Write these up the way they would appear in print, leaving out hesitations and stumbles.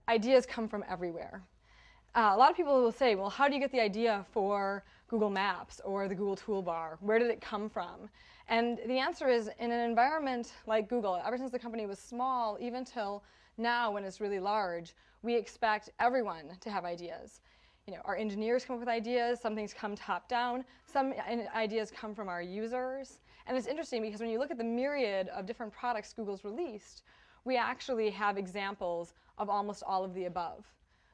ideas come from everywhere. A lot of people will say, well, how do you get the idea for Google Maps or the Google Toolbar? Where did it come from? And the answer is, in an environment like Google, ever since the company was small, even till now when it's really large, we expect everyone to have ideas. You know, our engineers come up with ideas, some things come top down, some ideas come from our users. And it's interesting because when you look at the myriad of different products Google's released, we actually have examples of almost all of the above.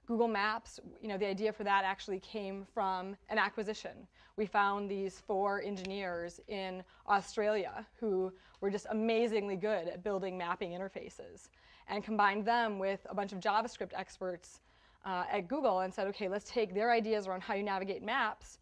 Google Maps, you know, the idea for that actually came from an acquisition. We found these 4 engineers in Australia who were just amazingly good at building mapping interfaces, and combined them with a bunch of JavaScript experts at Google and said, okay, let's take their ideas around how you navigate maps,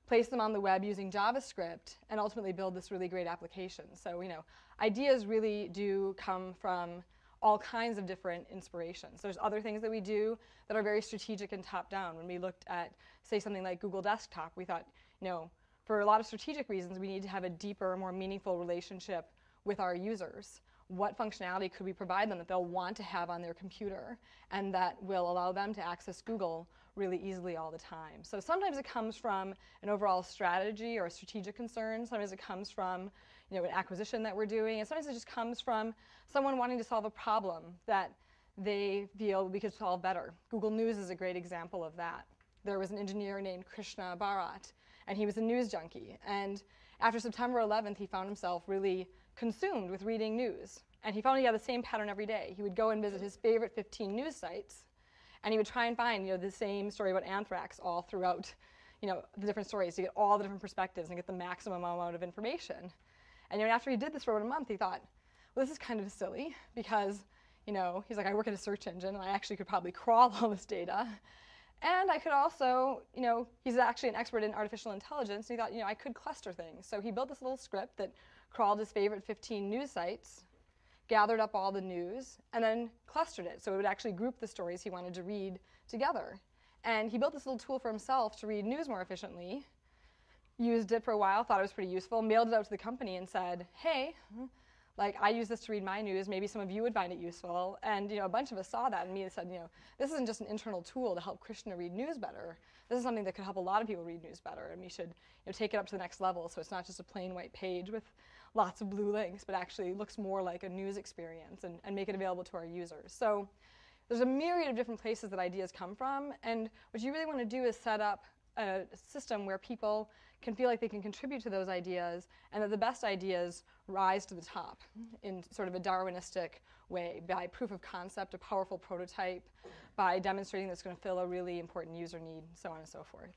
place them on the web using JavaScript, and ultimately build this really great application. So, you know, ideas really do come from all kinds of different inspirations. There's other things that we do that are very strategic and top-down. When we looked at, say, something like Google Desktop, we thought, you know, for a lot of strategic reasons, we need to have a deeper, more meaningful relationship with our users. What functionality could we provide them that they'll want to have on their computer and that will allow them to access Google really easily all the time? So sometimes it comes from an overall strategy or a strategic concern. Sometimes it comes from, you know, an acquisition that we're doing. And sometimes it just comes from someone wanting to solve a problem that they feel we could solve better. Google News is a great example of that. There was an engineer named Krishna Bharat, and he was a news junkie. And after September 11th, he found himself really consumed with reading news. And he found he had the same pattern every day. He would go and visit his favorite 15 news sites, and he would try and find, you know, the same story about anthrax all throughout, you know, the different stories to get all the different perspectives and get the maximum amount of information. And, you know, after he did this for about a month, he thought, well, this is kind of silly because, you know, he's like, I work at a search engine, and I actually could probably crawl all this data. And I could also, you know, he's actually an expert in artificial intelligence, and he thought, you know, I could cluster things. So he built this little script that crawled his favorite 15 news sites, gathered up all the news, and then clustered it. So it would actually group the stories he wanted to read together. And he built this little tool for himself to read news more efficiently, used it for a while, thought it was pretty useful, mailed it out to the company and said, hey, like, I use this to read my news, maybe some of you would find it useful. And, you know, a bunch of us saw that and me and said, you know, this isn't just an internal tool to help Krishna read news better. This is something that could help a lot of people read news better, and we should, you know, take it up to the next level so it's not just a plain white page with lots of blue links, but actually looks more like a news experience and make it available to our users. So there's a myriad of different places that ideas come from, and what you really want to do is set up a system where people can feel like they can contribute to those ideas, and that the best ideas rise to the top in sort of a Darwinistic way, by proof of concept, a powerful prototype, by demonstrating that it's going to fill a really important user need, so on and so forth.